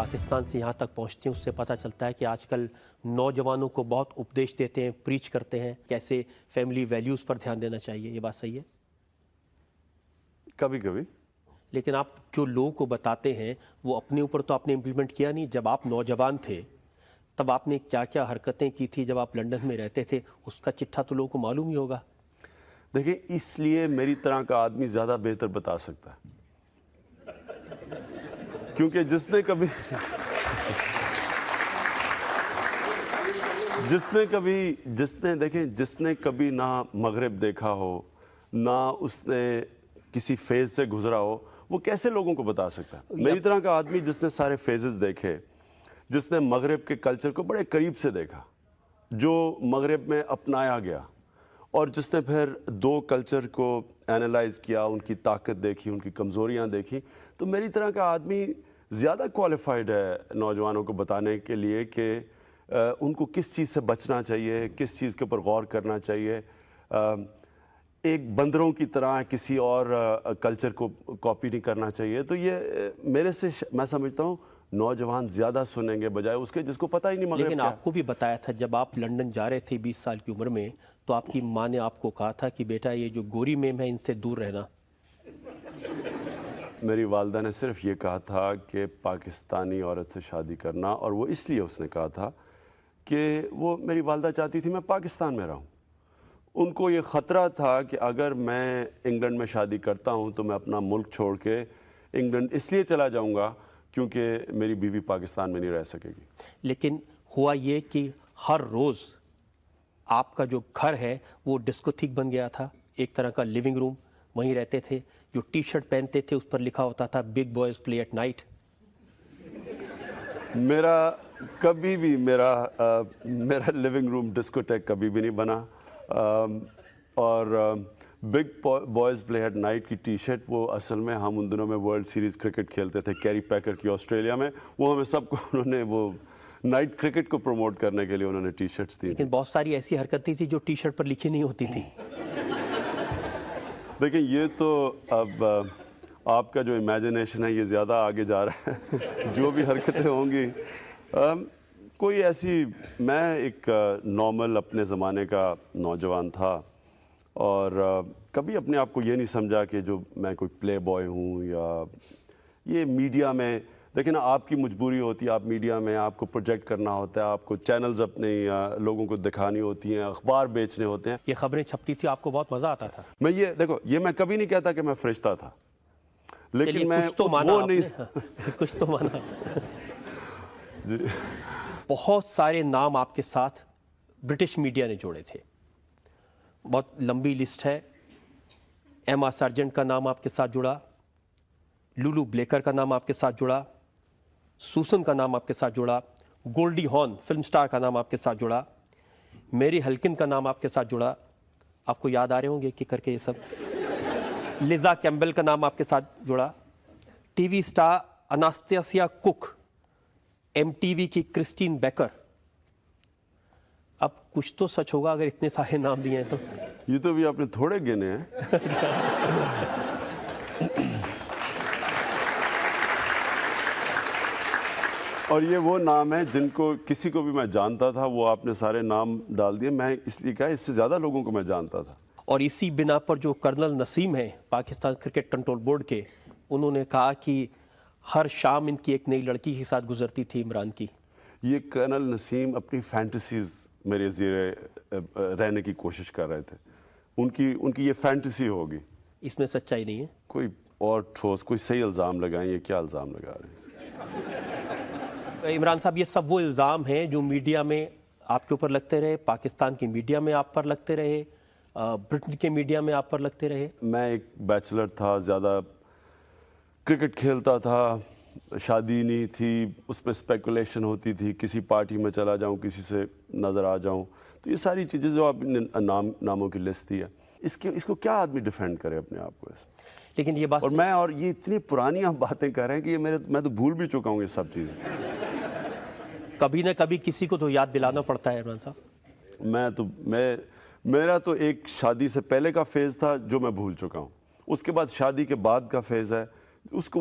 پاکستان سے یہاں تک پہنچتے ہیں اس سے پتہ چلتا ہے کہ آج کل نوجوانوں کو بہت اپدیش دیتے ہیں، پریچ کرتے ہیں کیسے فیملی ویلیوز پر دھیان دینا چاہیے. یہ بات صحیح ہے؟ کبھی کبھی. لیکن آپ جو لوگوں کو بتاتے ہیں وہ اپنے اوپر تو آپ نے امپلیمنٹ کیا نہیں. جب آپ نوجوان تھے تب آپ نے کیا کیا حرکتیں کی تھی جب آپ لنڈن میں رہتے تھے، اس کا چٹھا تو لوگوں کو معلوم ہی ہوگا. دیکھیں، اس لیے میری طرح کا آدمی زیادہ بہتر بتا سکتا ہے، کیونکہ جس نے کبھی نہ مغرب دیکھا ہو، نہ اس نے کسی فیز سے گزرا ہو، وہ کیسے لوگوں کو بتا سکتا ہے؟ میری طرح کا آدمی جس نے سارے فیزز دیکھے، جس نے مغرب کے کلچر کو بڑے قریب سے دیکھا، جو مغرب میں اپنایا گیا، اور جس نے پھر دو کلچر کو اینالائز کیا، ان کی طاقت دیکھی، ان کی کمزوریاں دیکھی، تو میری طرح کا آدمی زیادہ کوالیفائڈ ہے نوجوانوں کو بتانے کے لیے کہ ان کو کس چیز سے بچنا چاہیے، کس چیز کے اوپر غور کرنا چاہیے. ایک بندروں کی طرح کسی اور کلچر کو کاپی نہیں کرنا چاہیے. تو یہ میرے سے میں سمجھتا ہوں نوجوان زیادہ سنیں گے بجائے اس کے جس کو پتہ ہی نہیں مغرب. لیکن آپ کو بھی بتایا تھا جب آپ لنڈن جا رہے تھے 20 سال کی عمر میں، تو آپ کی ماں نے آپ کو کہا تھا کہ بیٹا یہ جو گوری میم ہے ان سے دور رہنا. میری والدہ نے صرف یہ کہا تھا کہ پاکستانی عورت سے شادی کرنا، اور وہ اس لیے اس نے کہا تھا کہ وہ میری والدہ چاہتی تھی میں پاکستان میں رہوں. ان کو یہ خطرہ تھا کہ اگر میں انگلینڈ میں شادی کرتا ہوں تو میں اپنا ملک چھوڑ کے انگلینڈ اس لیے چلا جاؤں گا کیونکہ میری بیوی پاکستان میں نہیں رہ سکے گی. لیکن ہوا یہ کہ ہر روز آپ کا جو گھر ہے وہ ڈسکوتھیک بن گیا تھا، ایک طرح کا لیونگ روم. وہیں رہتے تھے، جو ٹی شرٹ پہنتے تھے اس پر لکھا ہوتا تھا big boys play at night. میرا کبھی بھی میرا لیونگ روم ڈسکوٹیک کبھی بھی نہیں بنا. اور big boys play at night کی ٹی شرٹ وہ اصل میں ہم ان دنوں میں ورلڈ سیریز کرکٹ کھیلتے تھے کیری پیکر کی آسٹریلیا میں، وہ ہمیں سب کو انہوں نے وہ نائٹ کرکٹ کو پروموٹ کرنے کے لیے انہوں نے ٹی شرٹس دی. لیکن بہت ساری ایسی حرکتیں تھی جو ٹی شرٹ پر لکھی نہیں ہوتی تھی. دیکھیں، یہ تو اب آپ کا جو امیجنیشن ہے یہ زیادہ آگے جا رہا ہے. جو بھی حرکتیں ہوں گی کوئی ایسی، میں ایک نارمل اپنے زمانے کا نوجوان تھا، اور کبھی اپنے آپ کو یہ نہیں سمجھا کہ جو میں کوئی پلے بوائے ہوں. یا یہ میڈیا میں دیکھیں نا، آپ کی مجبوری ہوتی ہے، آپ میڈیا میں آپ کو پروجیکٹ کرنا ہوتا ہے، آپ کو چینلز اپنے لوگوں کو دکھانی ہوتی ہیں، اخبار بیچنے ہوتے ہیں. یہ خبریں چھپتی تھی، آپ کو بہت مزہ آتا تھا. میں یہ دیکھو، یہ میں کبھی نہیں کہتا کہ میں فرشتہ تھا، لیکن میں کچھ تو مانا وہ نہیں. کچھ تو مانا. جی. بہت سارے نام آپ کے ساتھ برٹش میڈیا نے جوڑے تھے، بہت لمبی لسٹ ہے. ایما سارجنٹ کا نام آپ کے ساتھ جڑا، لولو بلیکر کا نام آپ کے ساتھ جڑا، سوسن کا نام آپ کے ساتھ جڑا، گولڈی ہارن فلم سٹار کا نام آپ کے ساتھ جڑا، میری ہلکن کا نام آپ کے ساتھ جڑا. آپ کو یاد آ رہے ہوں گے کہ کر کے یہ سب. لیزا کیمبل کا نام آپ کے ساتھ جڑا، TV star Anastasia Cook, MTV کی کرسٹین بیکر. اب کچھ تو سچ ہوگا اگر اتنے سارے نام دیے ہیں تو. یہ تو بھی آپ نے تھوڑے گنے ہیں. اور یہ وہ نام ہیں جن کو کسی کو بھی میں جانتا تھا، وہ آپ نے سارے نام ڈال دیے. میں اس لیے کہا اس سے زیادہ لوگوں کو میں جانتا تھا. اور اسی بنا پر جو کرنل نسیم ہیں پاکستان کرکٹ کنٹرول بورڈ کے، انہوں نے کہا کہ ہر شام ان کی ایک نئی لڑکی کے ساتھ گزرتی تھی عمران کی. یہ کرنل نسیم اپنی فینٹیسیز میرے زیر رہنے کی کوشش کر رہے تھے. ان کی یہ فینٹیسی ہوگی. اس میں سچائی نہیں ہے. کوئی اور ٹھوس کوئی صحیح الزام لگائیں، یہ کیا الزام لگا رہے ہیں؟ عمران صاحب، یہ سب وہ الزام ہیں جو میڈیا میں آپ کے اوپر لگتے رہے، پاکستان کی میڈیا میں آپ پر لگتے رہے، برٹن کے میڈیا میں آپ پر لگتے رہے. میں ایک بیچلر تھا، زیادہ کرکٹ کھیلتا تھا، شادی نہیں تھی، اس میں اسپیکولیشن ہوتی تھی، کسی پارٹی میں چلا جاؤں، کسی سے نظر آ جاؤں. تو یہ ساری چیزیں جو آپ نے ناموں کی لسٹ دی ہے، اس کو کیا آدمی ڈیفینڈ کرے اپنے آپ کو. لیکن یہ بات اور یہ اتنی پرانی آپ باتیں کر رہے ہیں کہ میں تو بھول بھی چکا ہوں یہ سب چیزیں. کبھی نہ کبھی کسی کو تو یاد دلانا پڑتا ہے عمران صاحب. میرا تو ایک شادی سے پہلے کا فیز تھا جو میں بھول چکا ہوں. اس کے بعد شادی کے بعد کا فیز ہے اس کو